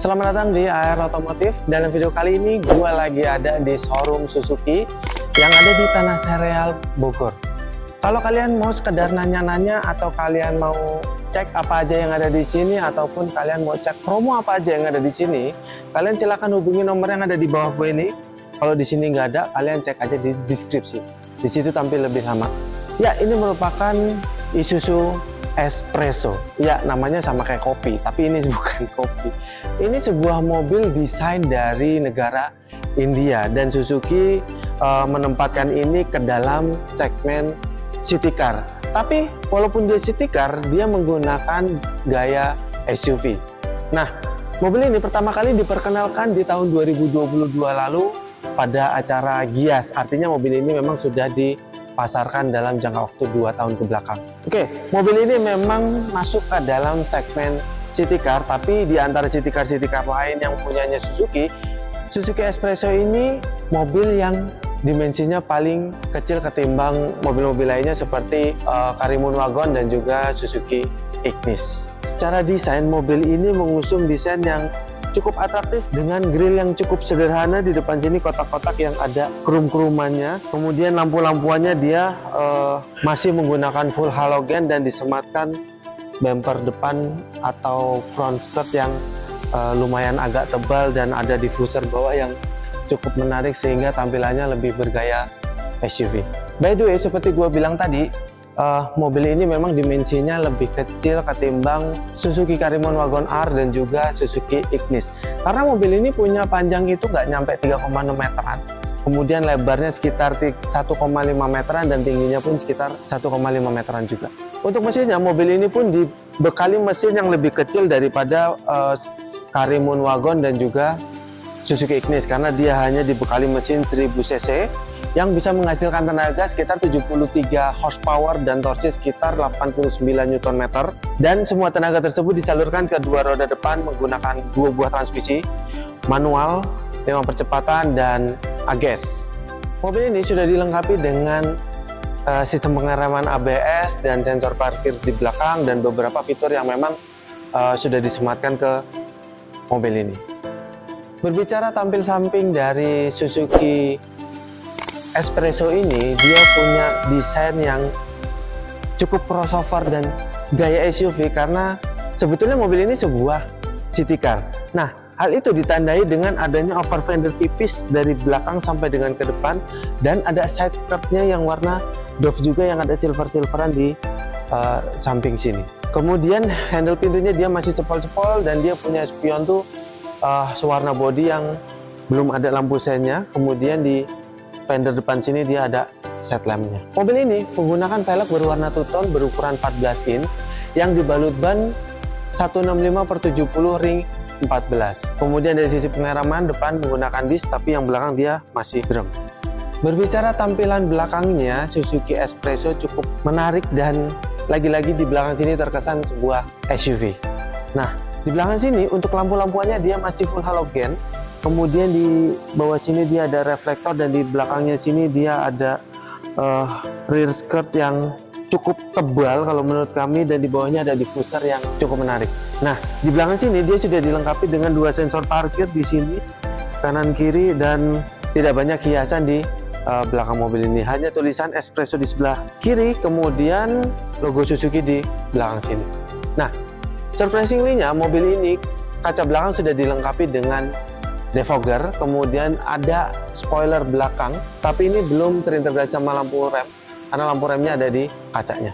Selamat datang di AR Otomotif. Dalam video kali ini gue lagi ada di showroom Suzuki yang ada di Tanah Sereal, Bogor. Kalau kalian mau sekedar nanya-nanya atau kalian mau cek apa aja yang ada di sini ataupun kalian mau cek promo apa aja yang ada di sini, kalian silahkan hubungi nomor yang ada di bawah gue ini. Kalau di sini nggak ada, kalian cek aja di deskripsi. Di situ tampil lebih sama. Ya, ini merupakan Isuzu Espresso. Ya, namanya sama kayak kopi, tapi ini bukan kopi. Ini sebuah mobil desain dari negara India dan Suzuki menempatkan ini ke dalam segmen city car. Tapi walaupun dia city car, dia menggunakan gaya SUV. Nah, mobil ini pertama kali diperkenalkan di tahun 2022 lalu pada acara Gias. Artinya mobil ini memang sudah dipasarkan dalam jangka waktu 2 tahun ke belakang. Oke, mobil ini memang masuk ke dalam segmen city car, tapi di antara city car lain yang punyanya Suzuki Espresso ini mobil yang dimensinya paling kecil ketimbang mobil-mobil lainnya seperti Karimun Wagon dan juga Suzuki Ignis. Secara desain, mobil ini mengusung desain yang cukup atraktif dengan grill yang cukup sederhana. Di depan sini kotak-kotak yang ada krum-krumannya, kemudian lampu-lampuannya dia masih menggunakan full halogen dan disematkan bumper depan atau front skirt yang lumayan agak tebal dan ada diffuser bawah yang cukup menarik sehingga tampilannya lebih bergaya SUV. By the way, seperti gue bilang tadi, mobil ini memang dimensinya lebih kecil ketimbang Suzuki Karimun Wagon R dan juga Suzuki Ignis. Karena mobil ini punya panjang itu nggak nyampe 3,6 meteran. Kemudian lebarnya sekitar 1,5 meteran dan tingginya pun sekitar 1,5 meteran juga. Untuk mesinnya, mobil ini pun dibekali mesin yang lebih kecil daripada Karimun Wagon dan juga Suzuki Ignis, karena dia hanya dibekali mesin 1000 cc yang bisa menghasilkan tenaga sekitar 73 horsepower dan torsi sekitar 89 Nm, dan semua tenaga tersebut disalurkan ke dua roda depan menggunakan 2 buah transmisi manual 5 percepatan dan AGS. Mobil ini sudah dilengkapi dengan sistem pengereman ABS dan sensor parkir di belakang dan beberapa fitur yang memang sudah disematkan ke mobil ini. Berbicara tampil samping dari Suzuki Espresso ini, dia punya desain yang cukup crossover dan gaya SUV karena sebetulnya mobil ini sebuah city car. Nah, hal itu ditandai dengan adanya over fender tipis dari belakang sampai dengan ke depan dan ada side skirtnya yang warna doff juga yang ada silver-silveran di samping sini. Kemudian handle pintunya dia masih cepol-cepol dan dia punya spion tuh sewarna body yang belum ada lampu sennya. Kemudian di fender depan sini dia ada set lampnya. Mobil ini menggunakan velg berwarna two-tone berukuran 14 in yang dibalut ban 165/70 ring 14. Kemudian dari sisi pengereman depan menggunakan disc, tapi yang belakang dia masih drum. Berbicara tampilan belakangnya, Suzuki Espresso cukup menarik dan lagi-lagi di belakang sini terkesan sebuah SUV. Nah, di belakang sini untuk lampu-lampuannya dia masih full halogen. Kemudian di bawah sini dia ada reflektor dan di belakangnya sini dia ada rear skirt yang cukup tebal kalau menurut kami, dan di bawahnya ada diffuser yang cukup menarik. Nah, di belakang sini dia sudah dilengkapi dengan 2 sensor parkir di sini kanan kiri dan tidak banyak hiasan di belakang mobil ini. Hanya tulisan Espresso di sebelah kiri, kemudian logo Suzuki di belakang sini. Nah, surprisingly-nya mobil ini kaca belakang sudah dilengkapi dengan defogger, kemudian ada spoiler belakang, tapi ini belum terintegrasi sama lampu rem karena lampu remnya ada di kacanya.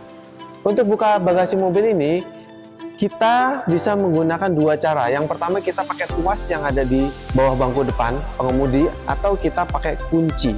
Untuk buka bagasi mobil ini kita bisa menggunakan 2 cara. Yang pertama, kita pakai tuas yang ada di bawah bangku depan pengemudi atau kita pakai kunci.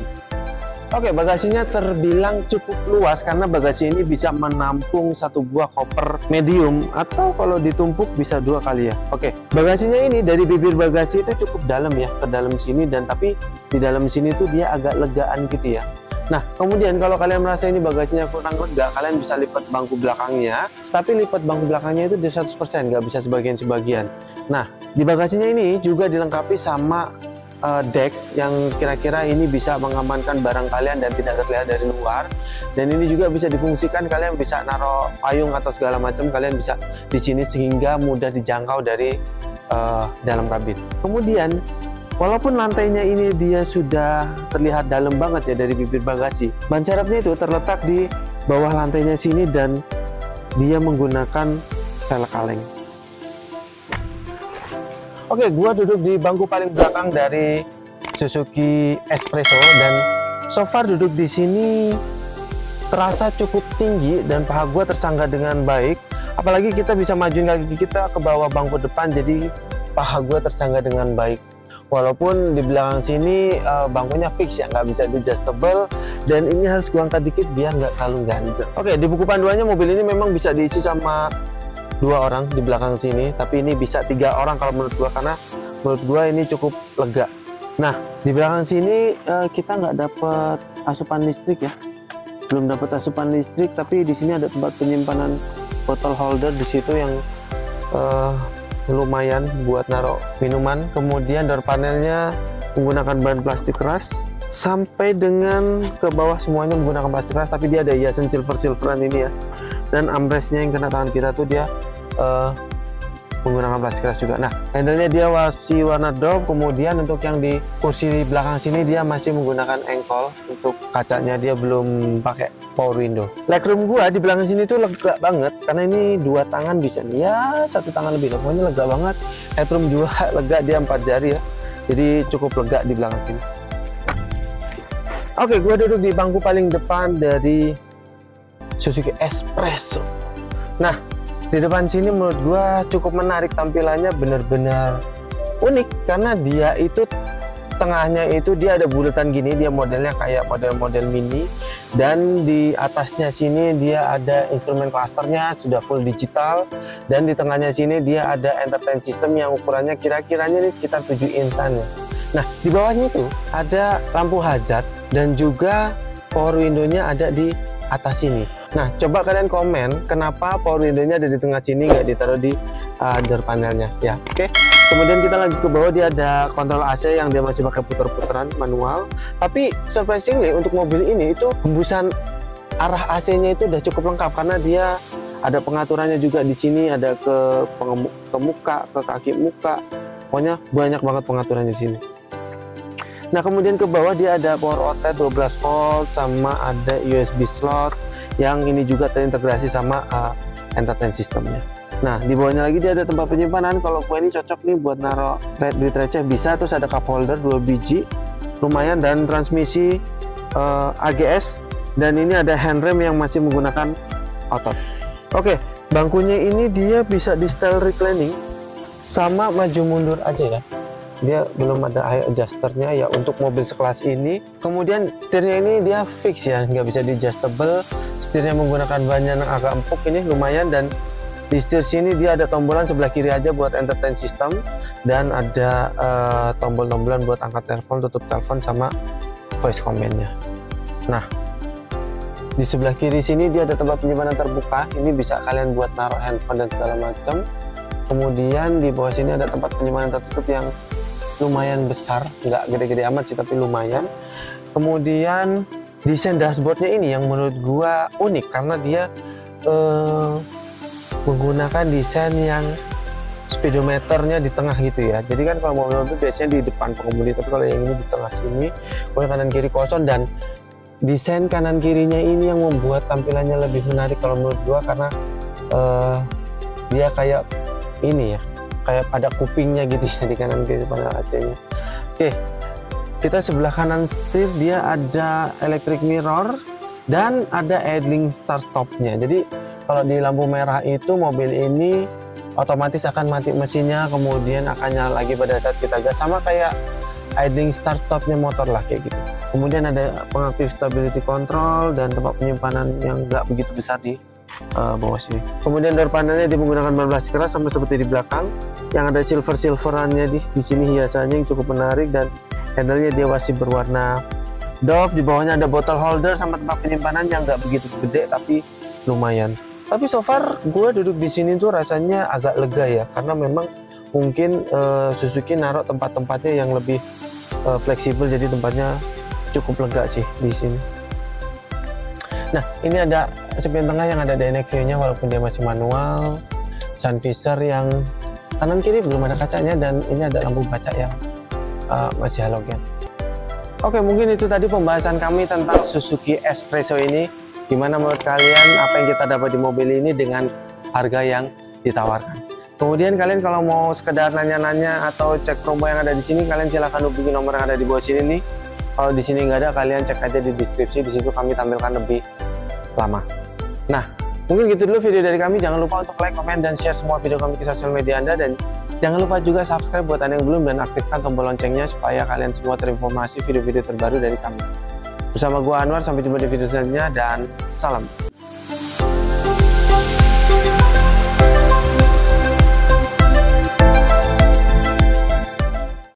Oke, bagasinya terbilang cukup luas karena bagasi ini bisa menampung 1 buah koper medium atau kalau ditumpuk bisa 2 kali ya. Oke, bagasinya ini dari bibir bagasi itu cukup dalam ya, ke dalam sini, dan tapi di dalam sini tuh dia agak legaan gitu ya. Nah, kemudian kalau kalian merasa ini bagasinya kurang lega, kalian bisa lipat bangku belakangnya, tapi lipat bangku belakangnya itu di 100%, nggak bisa sebagian-sebagian. Nah, di bagasinya ini juga dilengkapi sama DEX yang kira-kira ini bisa mengamankan barang kalian dan tidak terlihat dari luar, dan ini juga bisa difungsikan, kalian bisa naruh payung atau segala macam, kalian bisa di sini sehingga mudah dijangkau dari dalam kabin. Kemudian walaupun lantainya ini dia sudah terlihat dalam banget ya dari bibir bagasi, ban serepnya itu terletak di bawah lantainya sini dan dia menggunakan velg kaleng. Oke, gua duduk di bangku paling belakang dari Suzuki Espresso dan so far duduk di sini terasa cukup tinggi dan paha gua tersangga dengan baik. Apalagi kita bisa majuin kaki kita ke bawah bangku depan, jadi paha gua tersangga dengan baik. Walaupun di belakang sini bangkunya fix ya, nggak bisa adjustable, dan ini harus gua angkat dikit biar nggak terlalu ganjel. Oke, di buku panduannya mobil ini memang bisa diisi sama 2 orang di belakang sini, tapi ini bisa 3 orang kalau menurut gua, karena menurut gua ini cukup lega. Nah, di belakang sini kita nggak dapat asupan listrik ya, belum dapat asupan listrik, tapi di sini ada tempat penyimpanan botol holder di situ yang lumayan buat naruh minuman. Kemudian door panelnya menggunakan bahan plastik keras sampai dengan ke bawah semuanya menggunakan plastik keras, tapi dia ada hiasan silveran ini ya. Dan armrestnya yang kena tangan kita tuh dia menggunakan plastik keras juga. Nah, handle-nya dia masih warna doff. Kemudian untuk yang di kursi di belakang sini dia masih menggunakan engkol. Untuk kacanya dia belum pakai power window. Legroom gua di belakang sini tuh lega banget karena ini 2 tangan bisa nih ya, 1 tangan lebih, pokoknya lega banget. Headroom juga lega, dia 4 jari ya, jadi cukup lega di belakang sini. Oke, gua duduk di bangku paling depan dari Suzuki Espresso. Nah, di depan sini menurut gua cukup menarik, tampilannya bener-bener unik karena dia itu tengahnya itu dia ada bulatan gini, dia modelnya kayak model-model mini, dan di atasnya sini dia ada instrumen clusternya sudah full digital, dan di tengahnya sini dia ada entertain system yang ukurannya kira-kiranya ini sekitar 7 insan ya. Nah, di bawahnya itu ada lampu hazard dan juga power window-nya ada di atas sini. Nah, coba kalian komen kenapa power window-nya ada di tengah sini, nggak ditaruh di door panelnya ya. Oke. Kemudian kita lanjut ke bawah, dia ada kontrol AC yang dia masih pakai puter-puteran manual. Tapi surprisingly untuk mobil ini itu hembusan arah AC-nya itu udah cukup lengkap karena dia ada pengaturannya juga di sini, ada ke muka, ke kaki muka. Pokoknya banyak banget pengaturannya di sini. Nah, kemudian ke bawah dia ada power outlet 12 volt sama ada USB slot yang ini juga terintegrasi sama entertain systemnya. Nah, di bawahnya lagi dia ada tempat penyimpanan. Kalau gue ini cocok nih buat naruh duit receh bisa. Terus ada cup holder 2 biji, lumayan, dan transmisi AGS, dan ini ada handrem yang masih menggunakan otot. Oke, bangkunya ini dia bisa di style reclining sama maju mundur aja ya. Dia belum ada high adjusternya ya untuk mobil sekelas ini. Kemudian setirnya ini dia fix ya, nggak bisa di adjustable. Setirnya menggunakan ban yang agak empuk ini lumayan, dan di setir sini dia ada tombolan sebelah kiri aja buat entertain system, dan ada tombol-tombolan buat angkat telepon, tutup telepon, sama voice command-nya. Nah, di sebelah kiri sini dia ada tempat penyimpanan terbuka. Ini bisa kalian buat naruh handphone dan segala macam. Kemudian di bawah sini ada tempat penyimpanan tertutup yang lumayan besar, nggak gede-gede amat sih tapi lumayan. Kemudian desain dashboardnya ini yang menurut gua unik karena dia menggunakan desain yang speedometernya di tengah gitu ya. Jadi kan kalau mobil itu biasanya di depan pengemudi, tapi kalau yang ini di tengah sini, kemudian kanan kiri kosong, dan desain kanan kirinya ini yang membuat tampilannya lebih menarik kalau menurut gua karena dia kayak ini ya, kayak pada kupingnya gitu ya di kanan kiri panel AC-nya. Oke, kita sebelah kanan setir dia ada electric mirror dan ada idling start stopnya. Jadi kalau di lampu merah itu mobil ini otomatis akan mati mesinnya, kemudian akan nyala lagi pada saat kita gas, sama kayak idling start stopnya motor lah kayak gitu. Kemudian ada pengaktif stability control dan tempat penyimpanan yang nggak begitu besar di bawah sini. Kemudian door panelnya dia menggunakan bahan plastik keras sama seperti di belakang, yang ada silverannya di sini hiasannya yang cukup menarik, dan handle-nya dia masih berwarna doff. Di bawahnya ada bottle holder sama tempat penyimpanan yang nggak begitu gede tapi lumayan. Tapi so far gue duduk di sini tuh rasanya agak lega ya, karena memang mungkin Suzuki naruh tempat-tempatnya yang lebih fleksibel, jadi tempatnya cukup lega sih di sini. Nah, ini ada spion tengah yang ada dynamic view-nya walaupun dia masih manual, sun visor yang kanan kiri belum ada kacanya, dan ini ada lampu baca yang masih halogen. Oke, mungkin itu tadi pembahasan kami tentang Suzuki Espresso ini. Gimana menurut kalian apa yang kita dapat di mobil ini dengan harga yang ditawarkan? Kemudian kalian kalau mau sekedar nanya-nanya atau cek promo yang ada di sini, kalian silahkan hubungi nomor yang ada di bawah sini nih. Kalau di sini nggak ada, kalian cek aja di deskripsi, di situ kami tampilkan lebih lama. Nah, mungkin gitu dulu video dari kami. Jangan lupa untuk like, komen, dan share semua video kami ke sosial media Anda, dan jangan lupa juga subscribe buat Anda yang belum, dan aktifkan tombol loncengnya supaya kalian semua terinformasi video-video terbaru dari kami. Bersama gua Anwar, sampai jumpa di video selanjutnya, dan salam.